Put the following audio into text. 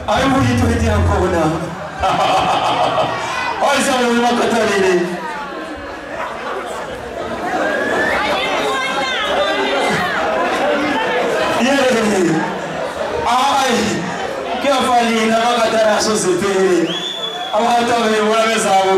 Ai muri to ite akona. Ai sabe uma Catarina. Ai, que eu falei na Catarina só se pere. A mata me vai mesmo.